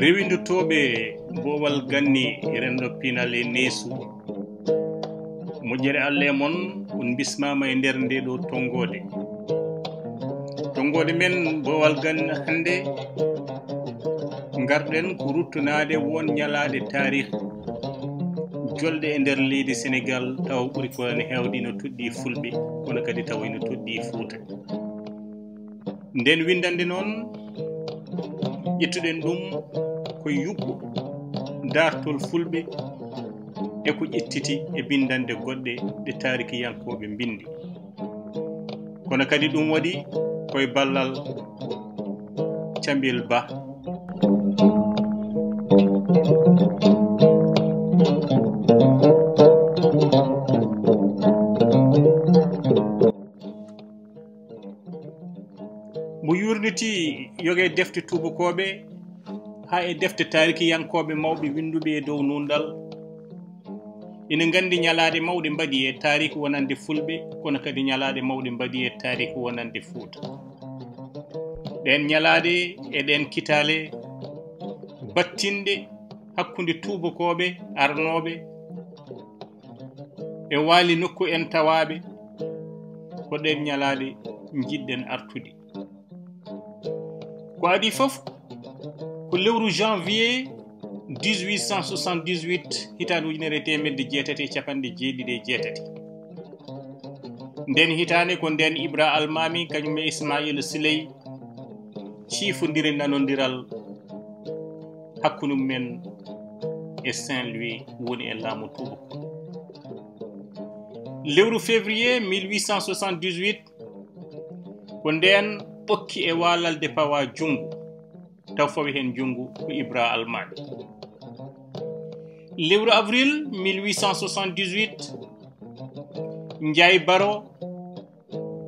rewindotoɓe boowal ganni renndo pinal e neesu moƴƴere Allah e mon on bismama e nder nde ɗo tongode men boowal ganni hannde garɗen ko ruttanade won ñalaɗe tarih jolɗe e nder leydi Sénégal taw ɓuri ko ne hewde no toɗɗi fulɓe kono kadi taw ene toɗɗi Fuuta nden windande noon ƴettuɗen ɗum ko yuɓɓo dartol fulɓe e ko ƴettiti e bindande goɗɗe ɗe tarikiyankoɓe bindi kono kadi ɗum waɗi koye ballal Cambil Ba. Mo yurniti yoge defte tubakoɓe ha e defte tarikiyankoɓe mawɓe winduɓe e dow nundal ina gandi ñalaɗe mawɗe mbaɗi e tarihi wonande fulɓe kono kadi ñalaɗe mawɗe mbaɗi e tarihi wonande Fuuta ɗen ñalaɗe e ɗen kitale battinɗe hakkude tubakoɓe arnoɓe e waali nokku en tawaɓe ko ɗen ñalaɗe jiɗɗen artude ko adi fof ko lewru janvier 1878 hitande ujunere temedde jeetati e capanɗe jeeɗiɗi e jeetati nden hitande ko nden Ibra Almami kañum e Ismaïla Siley ciifodiri nanodiral hakkude mumen e Saint-Louis woni e laamu tubako lewru février 1878 ko nden ɓokki e walalde pawa jungu taw fawi hen jungu ko Ibra Almami lewru avril 1878 Ndiaye Baro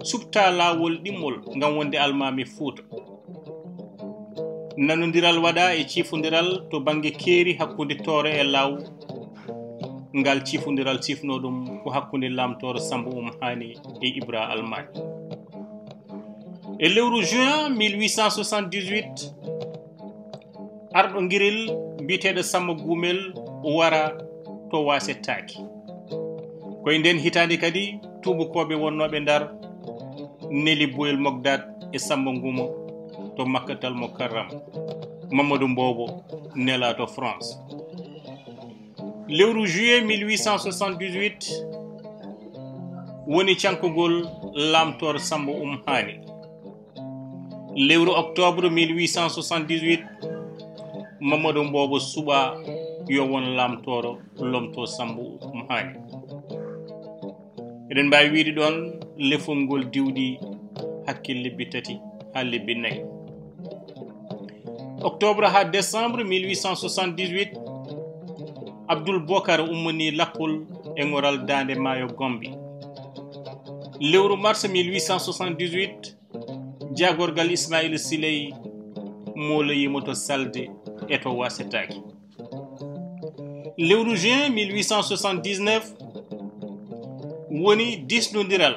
subta lawol ɗimmol ngam wonde Almami Fuuta nanodiral waɗa e ciifodiral to banggue keeri hakkude Tooro e Law ngal ciifodiral sifno ɗum ko hakkude lamtoro Samba Hani e Ibra Almami e lewru juin 1878 arɗo guiril biteɗo Samba Gumel wara to wasettaki koye nden hitande kadi tubakoɓe wonnoɓe Ndar Neli Boyel Mogdad e Samba Ngumo to Makkatal Mukarram Mamadou Mbobo nela to France lewru juillet 1878 woni cankugol lamtoro Samba Hani lewru octobre 1878 Mamadou Mbobo suɓa yo won lamtoro lomto Samba Hani eɗen mbawi wiide ɗon lefol ngol diwɗi hakke lebbi tati ha lebbi nayyi octobre ha décembre 1878 Abdoul Bokar ummani lappol e ngoral Dande Maayo Gombe lewru mars 1878 jagorgal Ismaïla Siley moloyimo to Salde e to wasetaki lewru juin 1879 woni disnodiral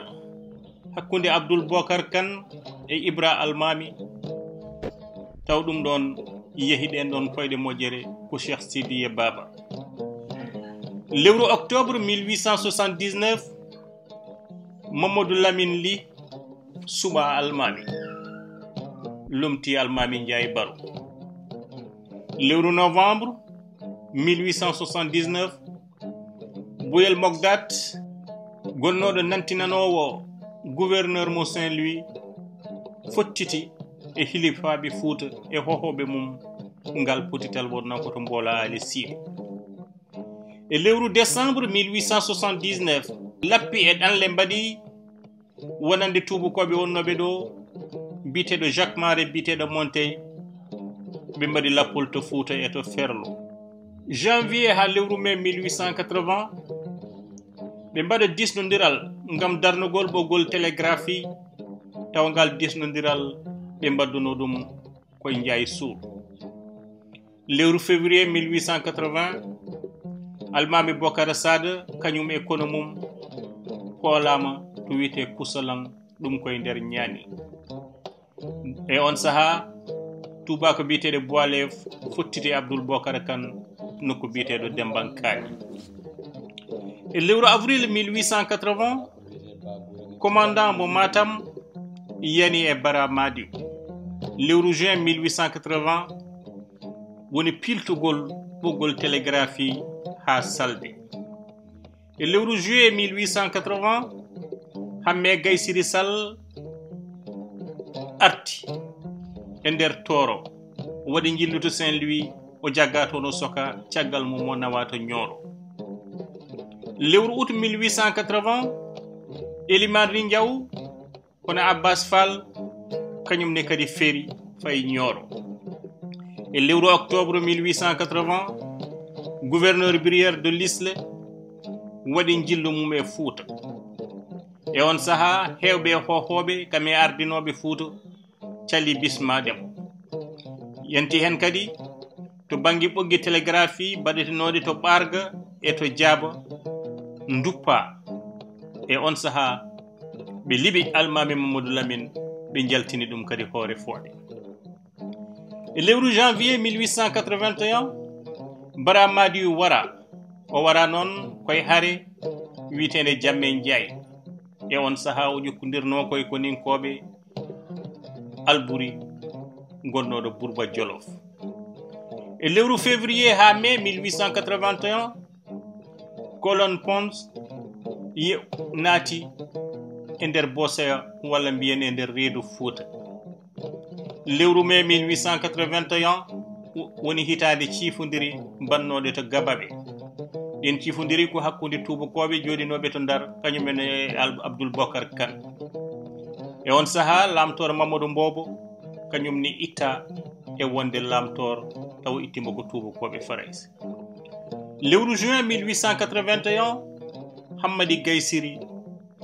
hakkude Abdoul Bokar Kane e Ibra Almami taw ɗum ɗon yehiɗen ɗon koyɗe moƴƴere ko Cheikh Sidiye Baba lewru octobre 1879 Mamadou Lamine Ly suɓa Almami lomti Almami Ndiaye Baro lewru novembre 1879 Boyel Mogdad gonnoɗo nantinanowo gouverneur mo Saint-Louis fottiti e hilifaɓe Fuuta e hohoɓe mum ngal potital wonno koto Mbola Ali Siidi e lewru décembre 1879 lappi e ɗanle mbaɗi wonande tubakoɓe wonnoɓe ɗo biteɗo Jacques Mare biteɗo Montey ɓe mbaɗi lappol to Fuuta e to Ferlo janvier ha lewru mai 1880 ɓe mbaɗa disnodiral ngam darnugol ɓoggol télégraphie taw ngal disnodiral ɓe mbadduno ɗum koye Ndiaye Sour. lewru février 1880 almami Bocara Sade kañum e kono mum hoolama to wiyete Koussalan ɗum koye nder Niani. E on saha tubako biyeteɗo Boilev fottiti Abdoul Bocara Kane nokku biyeteɗo Dembankaani. E lewru avril 1880 commandant mo Matam yani e Bara Madi. lewru juin 1880 woni piltugol ɓoggol télégraphie ha Salde. E lewru juillet 1880 Hamme Gaye Siry Sall arti e nder Toro waɗi jilluto Saint-Louis o jagga toon o soka caggal mum o nawa to Nioro. lewru août 1880 Elimane Ndiaw kono Abbas Fall kañum ne kadi feeri fayi Nioro. E lewru octobre 1880 gouverneur Brière de l'Isle waɗi jillu mum e Fouta. E on saha hewɓe hohoɓe kame ardinoɓe Fouta cali Bisma Demo. yanti hen kadi to banggue ɓoggi télégraphie baɗetenoɗe to Ɓarga e to Diaba duppa. E on saha ɓe liɓi almami Mamadou Lamine ɓe jaltini ɗum kadi hoore fooɗe. E lewru janvier 1881 Bara Madi wara o wara noon koye haare witende Jamme Ndiaye. E on saha o ƴokkodirno koye koninkoɓe Albouri gonnoɗo Bourba Jolof. E lewru février ha mai 1881 Colonne Pons naati e nder Boseya walla mbiyen e nder reedu Fouta. lewru mai 1881 woni hitande ciifodiri bannoɗe to Gabaɓe. ɗen ciifodiri ko hakkude tubakoɓe joɗinoɓe to Ndar kañumen e Abdoul Bocar Kane. E on saha lamtoro Mamadou Mbobo kañum ni itta e wonde lamtoro taw ittima ko tubakoɓe Farais. lewru juin 1881 Hammadi Gaye Siry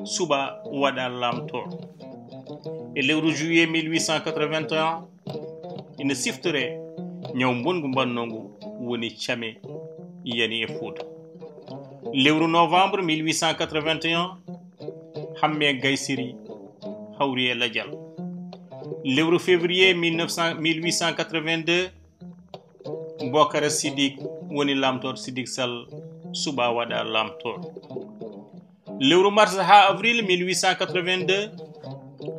suɓa waɗa lamtoro. E lewru juillet 1881 ina siftore ñaw bongu mbannogu woni Thiamé yani e Fouta. lewru novembre 1881 Hamme Gaye Siry hawri e Ladial. lewru février 1882 Bocara Sidik woni lamtoro Sidik Sall suɓa waɗa lamtoro. lewru mars ha avril 1882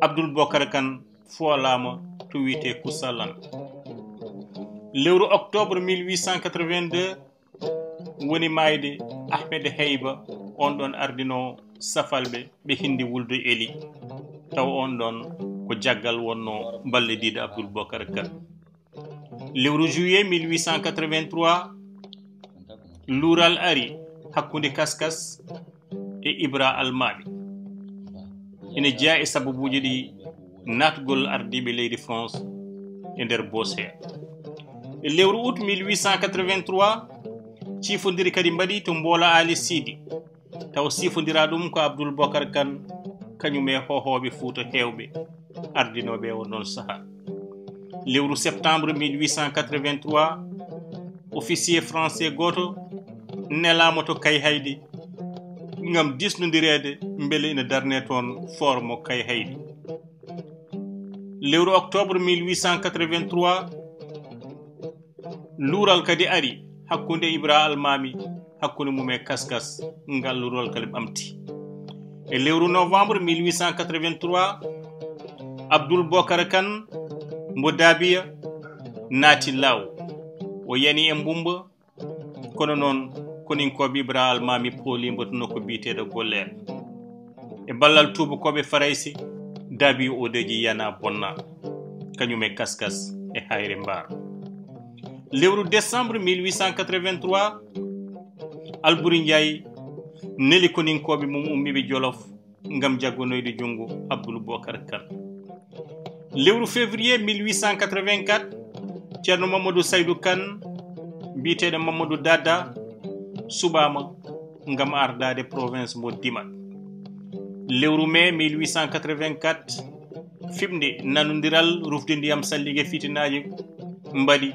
Abdoul Bocar Kane foolama to wiyete Koussalan. lewru octobre 1882 woni mayde Ahmed Heyba on ɗon ardino Safalɓe ɓe hindi wuldu Eli taw on ɗon ko jaggal wonno ballediɗo Abdoul Bocar Kane. lewru juillet 1883 luural ari hakkude Kaskas e Ibra Almami. ina jeeya e sababuji ɗi natgol ardiɓe leydi France e nder Boseya. e lewru août 1883 ciifodiri kadi mbaɗi to Mbola Ali Sidi taw sifodira ɗum ko Abdoul Bocar Kane kañum e hohoɓe Fouta hewɓe ardinoɓe on ɗon saaha. lewru septembre 1883 officier français goto nelama to Kayhaydi ngam disnodirede beele ina darne toon fort mo Kayhaydi. lewru octobre 1883 luural kadi ari hakkude Ibra Almami hakkude mum e Kaskas ngal luural kadi ɓamti. e lewru novembre 1883 Abdoul Bocar Kane mbo Dabiya naati law o yani e Mbumba kono noon koninkoɓe Ibra Almami poolimbo to nokku biyeteɗo Gollere. e ballal tubakoɓe Faraysi Dabiya odeji yana bonna kañum e Kaskas e Hayre Mbar. lewru décembre 1883 Albouri Ndiaye neli koninkoɓe mum ummiɓe Jolof ngam jaggonoyde junngo Abdoul Bocar Kane. lewru février 1884 ceerno Mamadou Saydou Kane biyeteɗo Mamadou Dada suɓama ngam ardade province mo Dimat. Lewru mai 1884 fimde nanodiral rufde ndiyam sallige fitinaji mbaɗi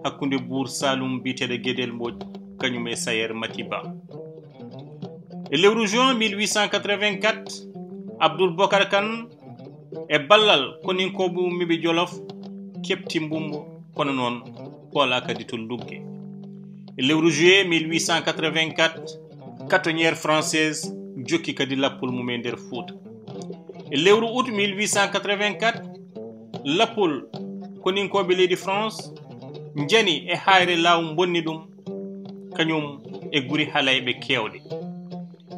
hakkunde bour Saloum biteɗo Guédel Mbodj kañum e Sayer Matiba. E lewru juin 1884 Abdoul Bokar Kane e ballal koninkoɓe ummiɓe Jolof kepti mbumbo kono noon hola kadi to lugge. E lewru juillet 1884 catonnière française jokki kadi lappol mum e nder Fouta. E lewru août 1884 lappol koninkoɓe leydi France jani e hayre law bonni ɗum kañum e guri halayɓe kewɗe.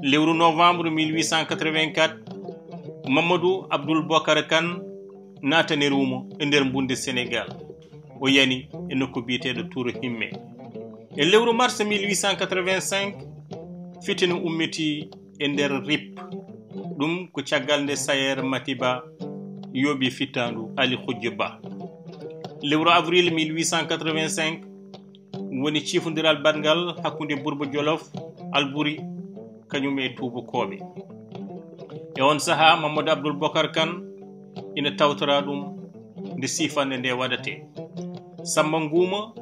Lewru novembre 1884 Mamadou Abdoul Bokar Kane natani rumo e nder bunde Sénégal o yani e nokku biyeteɗo Tour Himme. E lewru mars 1885 fitini ummiti e nder RIP ɗum ko caggal nde Sayer Matiba yoɓi fittandu Ali Khoudia Ba. Lewru avril 1885 woni cifodiral badgal hakkunde Bourba Jolof Albouri kañum e tubakoɓe. E on saha Mamadou Abdoul Bokar Kane ina tawtora ɗum nde sifande nde waɗate. Samba Nguma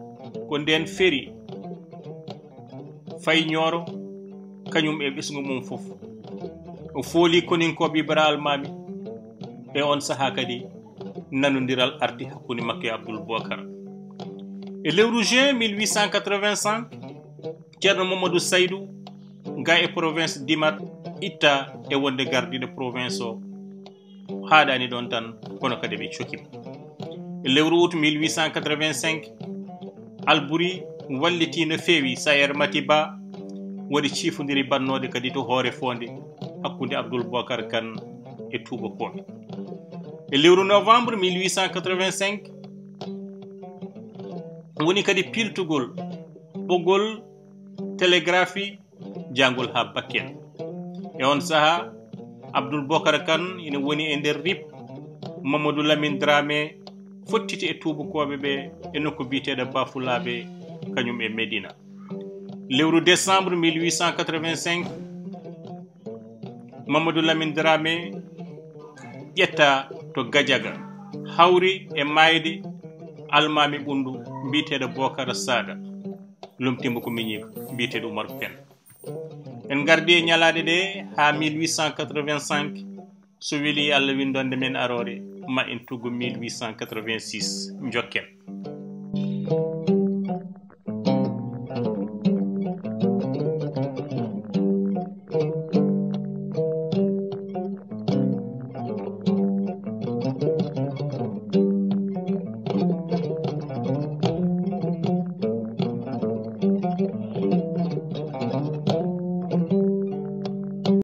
ko nden feri fay Nioro kañum e ɓesgu mum fof o fooli koninkoɓe Ibra Almami e on saha kadi nanodiral arti hakkunde makko e Abdoul Bokar. E lewru juin 1885 ceerno Mamadou Saydou ga e province Dimat itta e wonde gardiɗo province o haɗani ɗon tan kono kadi ɓe cokimo. E lewru août 1885 Albouri walliti no feewi Sayer Matiba waɗi cifodiri bannode kadi to hoore fonde hakkunde Abdoul Bokar Kane e tubakoɓe. E lewru novembre 1885 woni kadi piltugol ɓoggol télégraphie jangol ha Bakel. E on saha Abdoul Bokar Kane ina woni e nder RIP Mamadou Lamine Dramé fottiti e tubakoɓe ɓe e nokku biyeteɗo Bafulaɓe kañum e Médina. Lewru décembre 1885 Mamadou Lamine Dramé ƴetta to Gadiaga hawri e mayde almami ɓundu biyeteɗo Bocar Sada lomtimbo ko miñiko biyeteɗo Oumar Pène. En gardi e ñalade ɗe ha 1885 so weeli Allah windonde men arore ma en tuggo 1886 jokken.